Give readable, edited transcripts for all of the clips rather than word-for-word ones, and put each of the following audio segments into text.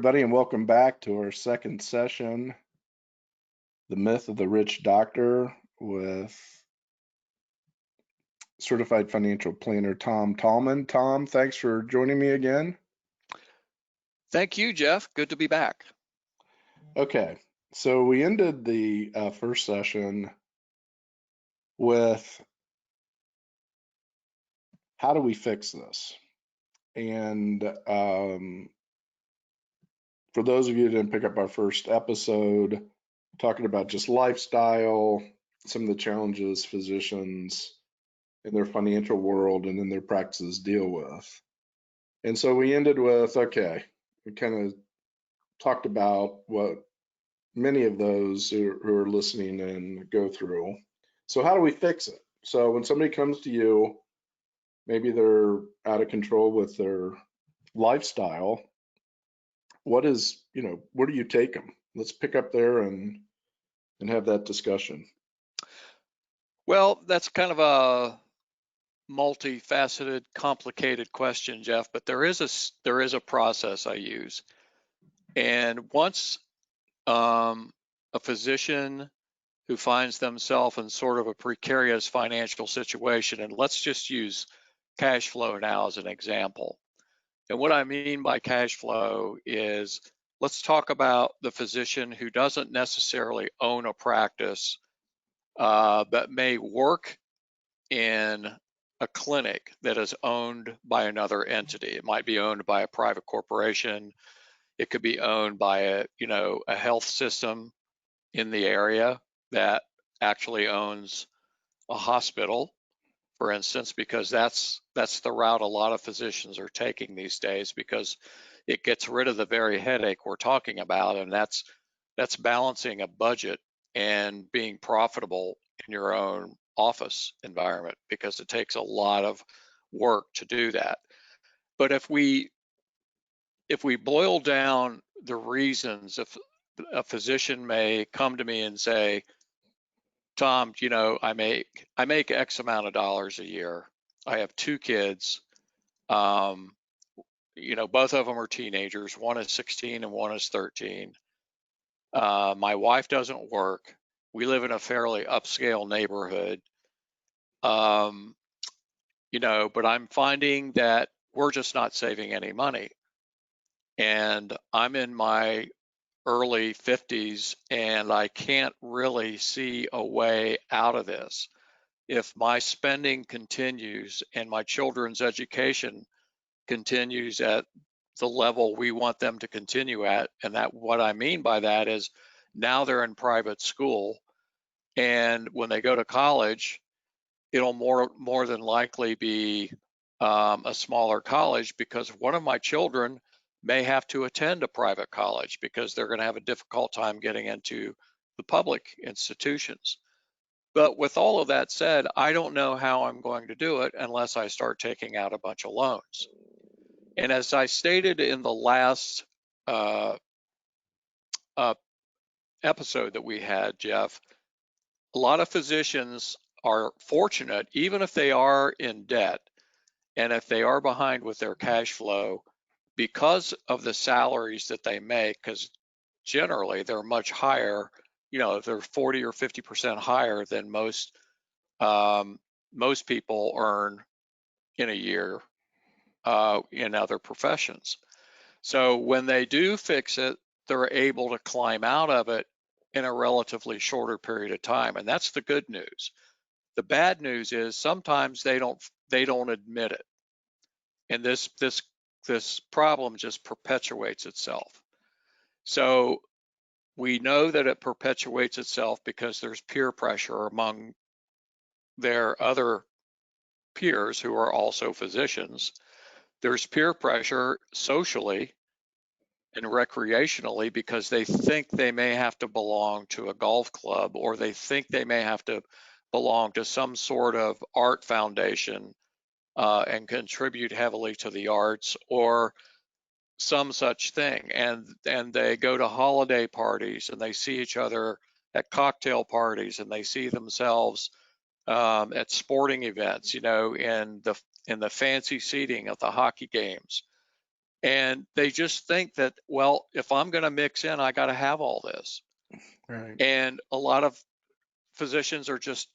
everybody, and welcome back to our second session, The Myth of the Rich Doctor, with certified financial planner Tom Thalman. Tom, thanks for joining me again. Thank you, Jeff. Good to be back. Okay, so we ended the first session with how do we fix this? And for those of you who didn't pick up our first episode, talking about just lifestyle, some of the challenges physicians in their financial world and in their practices deal with. And so we ended with, okay, we kind of talked about what many of those who are listening and go through. So how do we fix it? So when somebody comes to you, maybe they're out of control with their lifestyle, where do you take them? Let's pick up there and have that discussion. Well, that's kind of a multifaceted, complicated question, Jeff, but there is a process I use. And once a physician who finds themselves in sort of a precarious financial situation, and let's just use cash flow now as an example. And what I mean by cash flow is, let's talk about the physician who doesn't necessarily own a practice, but may work in a clinic that is owned by another entity. It might be owned by a private corporation. It could be owned by a health system in the area that actually owns a hospital, for instance, because that's the route a lot of physicians are taking these days, because it gets rid of the very headache we're talking about, and that's balancing a budget and being profitable in your own office environment, because it takes a lot of work to do that. But if we boil down the reasons, if a physician may come to me and say, Tom, I make X amount of dollars a year. I have two kids. Both of them are teenagers. One is 16 and one is 13. My wife doesn't work. We live in a fairly upscale neighborhood. But I'm finding that we're just not saving any money. And I'm in my early 50s, and I can't really see a way out of this. If my spending continues and my children's education continues at the level we want them to continue at, and that what I mean by that is, now they're in private school, and when they go to college, it'll more than likely be a smaller college, because one of my children may have to attend a private college because they're going to have a difficult time getting into the public institutions. But with all of that said, I don't know how I'm going to do it unless I start taking out a bunch of loans. And as I stated in the last episode that we had, Jeff, a lot of physicians are fortunate, even if they are in debt and if they are behind with their cash flow, because of the salaries that they make, because generally they're much higher, they're 40 or 50% higher than most people earn in a year in other professions. So when they do fix it, they're able to climb out of it in a relatively shorter period of time, and that's the good news. The bad news is sometimes they don't admit it, and this problem just perpetuates itself. So we know that it perpetuates itself because there's peer pressure among their other peers who are also physicians. There's peer pressure socially and recreationally because they think they may have to belong to a golf club, or they think they may have to belong to some sort of art foundation and contribute heavily to the arts, or some such thing. And they go to holiday parties and they see each other at cocktail parties, and they see themselves at sporting events, in the fancy seating of the hockey games. And they just think that, well, if I'm going to mix in, I got to have all this. Right. And a lot of physicians are just,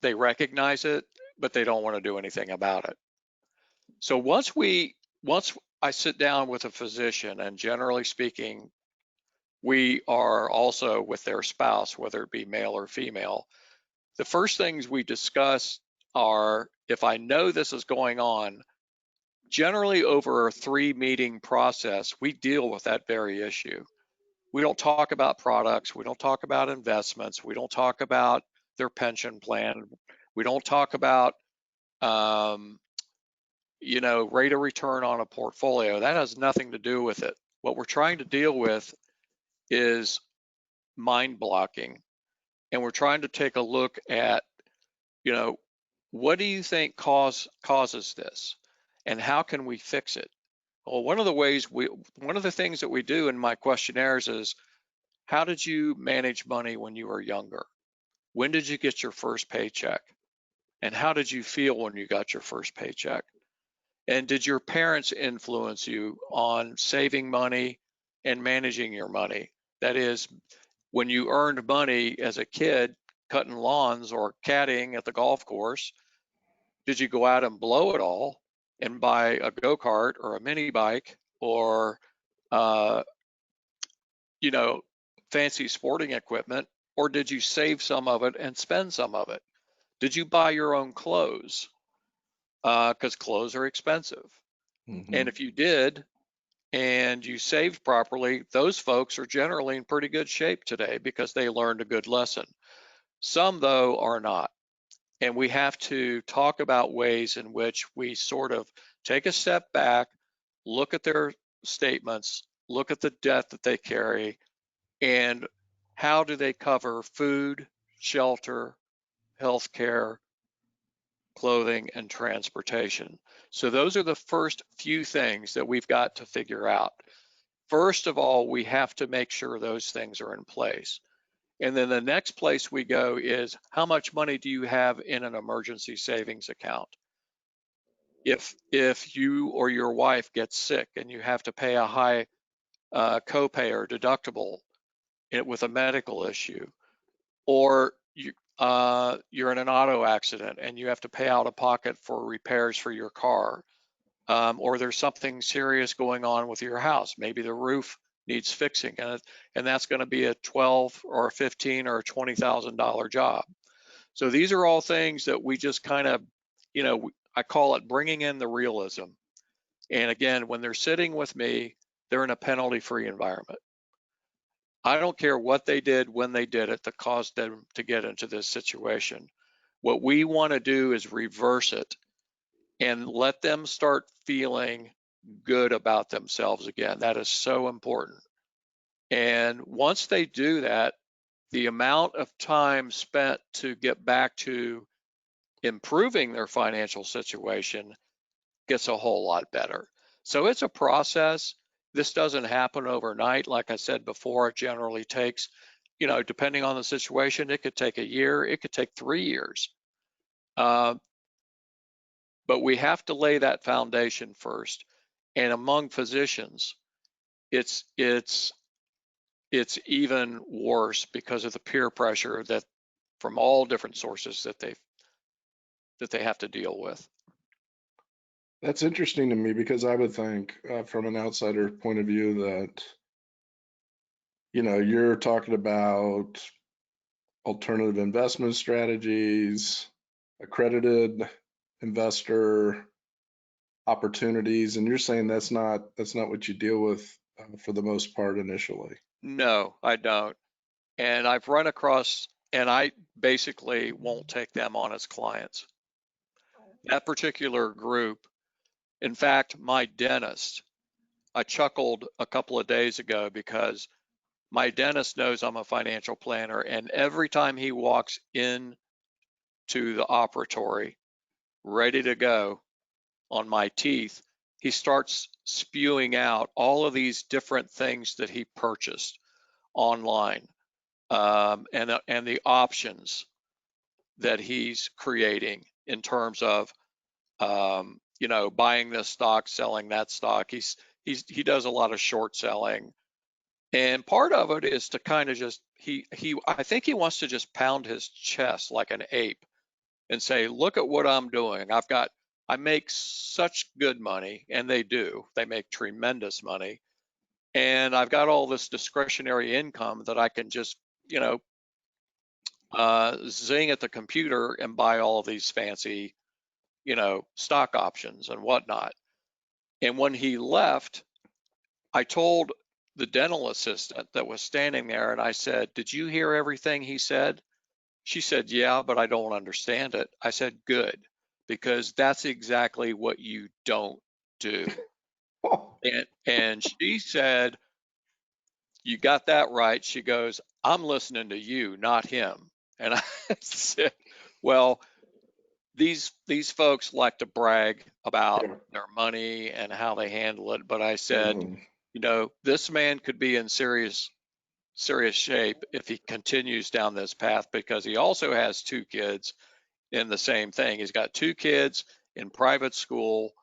they recognize it, but they don't want to do anything about it. So once I sit down with a physician, and generally speaking, we are also with their spouse, whether it be male or female, the first things we discuss are, if I know this is going on, generally over a 3-meeting process, we deal with that very issue. We don't talk about products. We don't talk about investments. We don't talk about their pension plan. We don't talk about, um, rate of return on a portfolio. That has nothing to do with it. What we're trying to deal with is mind blocking. And we're trying to take a look at, you know, what do you think causes this? And how can we fix it? Well, one of the things that we do in my questionnaires is, how did you manage money when you were younger? When did you get your first paycheck? And how did you feel when you got your first paycheck? And did your parents influence you on saving money and managing your money? That is, when you earned money as a kid cutting lawns or caddying at the golf course, did you go out and blow it all and buy a go-kart or a mini bike or uh, you know, fancy sporting equipment, or did you save some of it and spend some of it? Did you buy your own clothes? Because clothes are expensive. Hmm. And if you did and you saved properly, those folks are generally in pretty good shape today because they learned a good lesson. Some, though, are not. And we have to talk about ways in which we sort of take a step back, look at their statements, look at the debt that they carry, and how do they cover food, shelter, healthcare, clothing, and transportation. So those are the first few things that we've got to figure out. First of all, we have to make sure those things are in place. And then the next place we go is, how much money do you have in an emergency savings account? If you or your wife gets sick and you have to pay a high copay or deductible with a medical issue, or you're in an auto accident and you have to pay out of pocket for repairs for your car, or there's something serious going on with your house. Maybe the roof needs fixing, and that's going to be a 12 or a 15 or a $20,000 job. So these are all things that we just kind of, I call it bringing in the realism. And again, when they're sitting with me, they're in a penalty-free environment. I don't care what they did when they did it that caused them to get into this situation. What we want to do is reverse it and let them start feeling good about themselves again. That is so important. And once they do that, the amount of time spent to get back to improving their financial situation gets a whole lot better. So it's a process. This doesn't happen overnight. Like I said before, it generally takes, depending on the situation, it could take a year, it could take 3 years. Uh, but we have to lay that foundation first. And among physicians, it's even worse because of the peer pressure that from all different sources that they have to deal with. That's interesting to me because I would think, from an outsider point of view, that, you're talking about alternative investment strategies, accredited investor opportunities, and you're saying that's not what you deal with for the most part initially. No, I don't. And I've run across, and I basically won't take them on as clients. That particular group, in fact, my dentist, I chuckled a couple of days ago because my dentist knows I'm a financial planner, and every time he walks in to the operatory ready to go on my teeth, he starts spewing out all of these different things that he purchased online, and the options that he's creating in terms of buying this stock, selling that stock. He does a lot of short selling. And part of it is to kind of just I think he wants to just pound his chest like an ape and say, look at what I'm doing. I make such good money, and they do. They make tremendous money. And I've got all this discretionary income that I can just, zing at the computer and buy all of these fancy, stock options and whatnot. And when he left, I told the dental assistant that was standing there, and I said, did you hear everything he said? She said, yeah, but I don't understand it. I said, good, because that's exactly what you don't do. And she said, you got that right. She goes, I'm listening to you, not him. And I said, well, these folks like to brag about Yeah. their money and how they handle it. But I said, Mhm. this man could be in serious shape if he continues down this path, because he also has 2 kids in the same thing. He's got 2 kids in private school.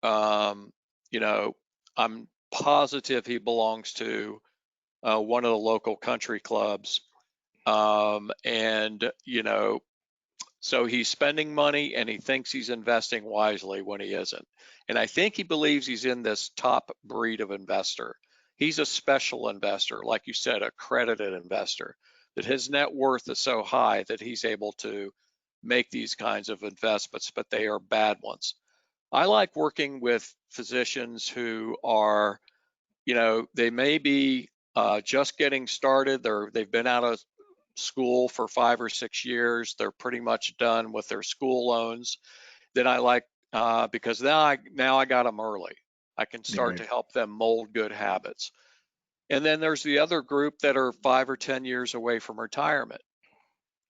You know, I'm positive he belongs to one of the local country clubs. And, so he's spending money and he thinks he's investing wisely when he isn't. And I think he believes he's in this top breed of investor. He's a special investor, like you said, a accredited investor, that his net worth is so high that he's able to make these kinds of investments, but they are bad ones. I like working with physicians who are, they may be just getting started. They've been out of school for 5 or 6 years. They're pretty much done with their school loans. Then I like, because now I got them early. I can start Right. to help them mold good habits. And then there's the other group that are 5 or 10 years away from retirement.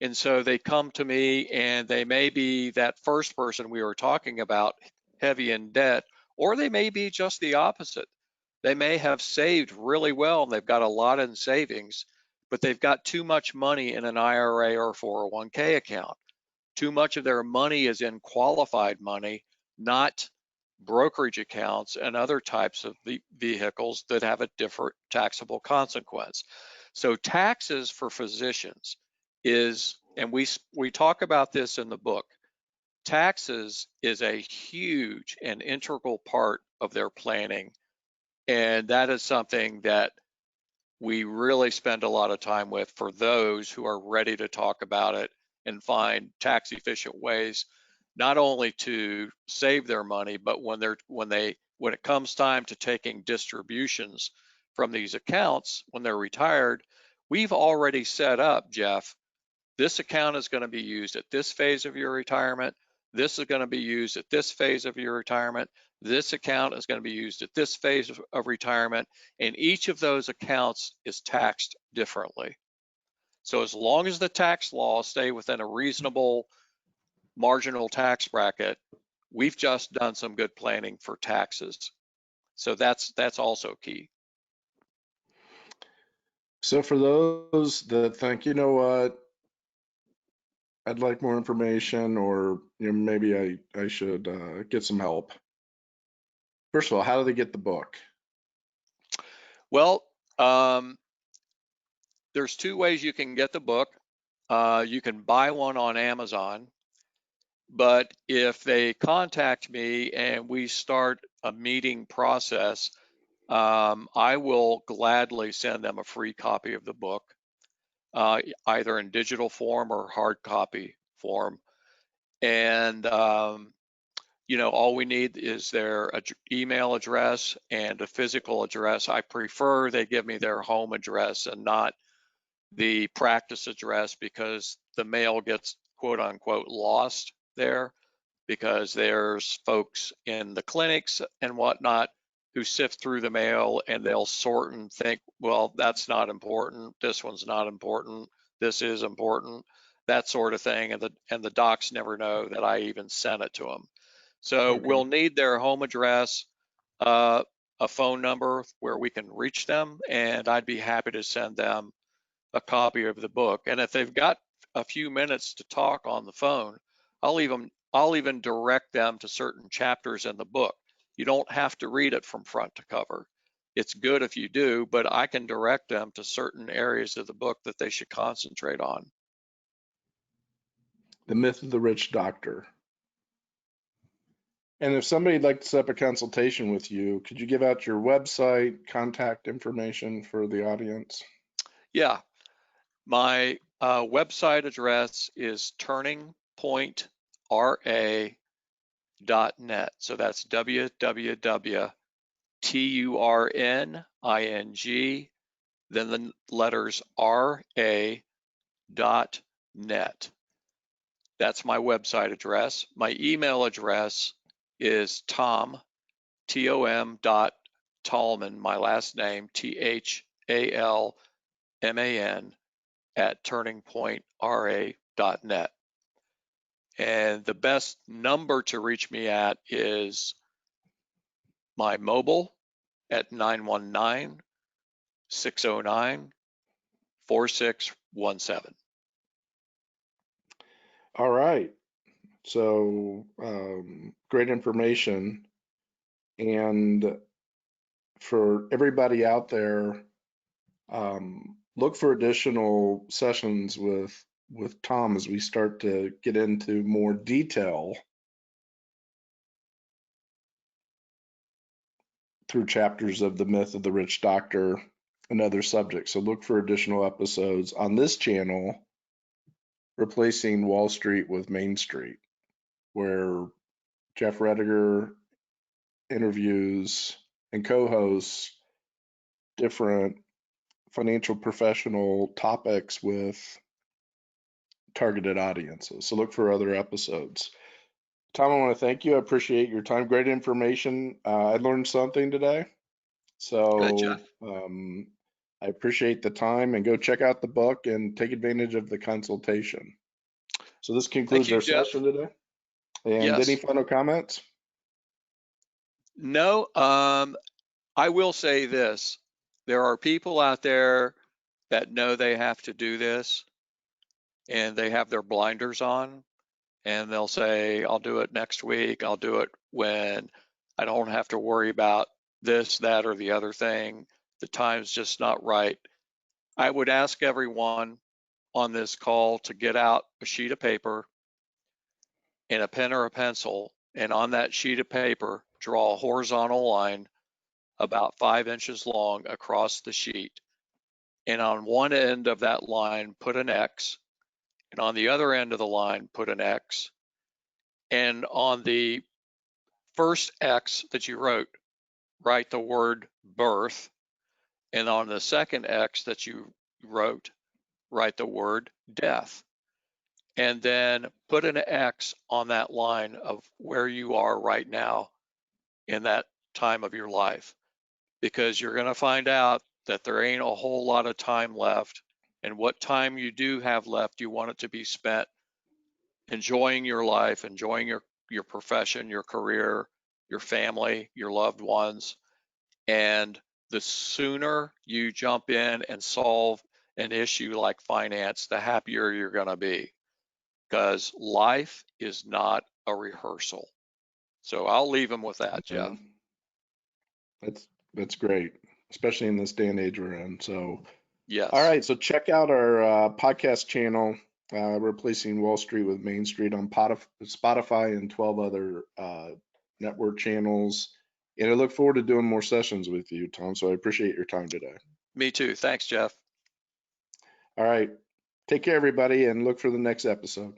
And so they come to me, and they may be that first person we were talking about, heavy in debt, or they may be just the opposite. They may have saved really well and they've got a lot in savings, but they've got too much money in an IRA or 401k account. Too much of their money is in qualified money, not brokerage accounts and other types of vehicles that have a different taxable consequence. So taxes for physicians is, and we talk about this in the book, taxes is a huge and integral part of their planning. And that is something that we really spend a lot of time with for those who are ready to talk about it and find tax efficient ways, not only to save their money, but when it comes time to taking distributions from these accounts when they're retired, we've already set up, Jeff, this account is going to be used at this phase of your retirement. This is going to be used at this phase of your retirement. This account is going to be used at this phase of retirement. And each of those accounts is taxed differently. So as long as the tax laws stay within a reasonable marginal tax bracket, we've just done some good planning for taxes. So that's also key. So for those that think, you know what, I'd like more information, or maybe I should get some help. First of all, how do they get the book? Well, there's 2 ways you can get the book. You can buy one on Amazon, but if they contact me and we start a meeting process, I will gladly send them a free copy of the book, either in digital form or hard copy form. And all we need is their email address and a physical address. I prefer they give me their home address and not the practice address, because the mail gets quote unquote lost there, because there's folks in the clinics and whatnot who sift through the mail and they'll sort and think, well, that's not important. This one's not important. This is important, that sort of thing. And the docs never know that I even sent it to them. So Okay. we'll need their home address, uh, a phone number where we can reach them, and I'd be happy to send them a copy of the book. And if they've got a few minutes to talk on the phone, I'll I'll even direct them to certain chapters in the book. You don't have to read it from front to cover. It's good if you do, but I can direct them to certain areas of the book that they should concentrate on. The Myth of the Rich Doctor. And if somebody'd like to set up a consultation with you, could you give out your website, contact information for the audience? Yeah, my website address is turningpointra.net. So that's www.turning, then the letters ra.net. That's my website address. My email address is Thalman, my last name, THALMAN, @turningpointra.net. And the best number to reach me at is my mobile at 919-609-4617. All right. So great information. And for everybody out there, look for additional sessions with Tom as we start to get into more detail through chapters of the Myth of the Rich Doctor and other subjects. So look for additional episodes on this channel, Replacing Wall Street with Main Street, where Jeff Rediger interviews and co-hosts different financial professional topics with targeted audiences. So look for other episodes. Tom, I want to thank you. I appreciate your time. Great information. I learned something today. Good, So Jeff. I appreciate the time, and go check out the book and take advantage of the consultation. So this Thank concludes you, our Jeff. session today. And any Yes. final comments? No, I will say this. There are people out there that know they have to do this and they have their blinders on, and they'll say, I'll do it next week. I'll do it when I don't have to worry about this, that, or the other thing. The time's just not right. I would ask everyone on this call to get out a sheet of paper and a pen or a pencil, and on that sheet of paper, draw a horizontal line about 5 inches long across the sheet. And on one end of that line, put an X, and on the other end of the line, put an X. And on the first X that you wrote, write the word birth. And on the second X that you wrote, write the word death. And then put an X on that line of where you are right now in that time of your life, because you're going to find out that there ain't a whole lot of time left. And what time you do have left, you want it to be spent enjoying your life, enjoying your profession, your career, your family, your loved ones. And the sooner you jump in and solve an issue like finance, the happier you're going to be, because life is not a rehearsal. So I'll leave them with that, Jeff. That's great, especially in this day and age we're in. So, Yes. all right. So check out our podcast channel, Replacing Wall Street with Main Street, on Spotify and 12 other network channels. And I look forward to doing more sessions with you, Tom. So I appreciate your time today. Me too. Thanks, Jeff. All right. Take care, everybody, and look for the next episode.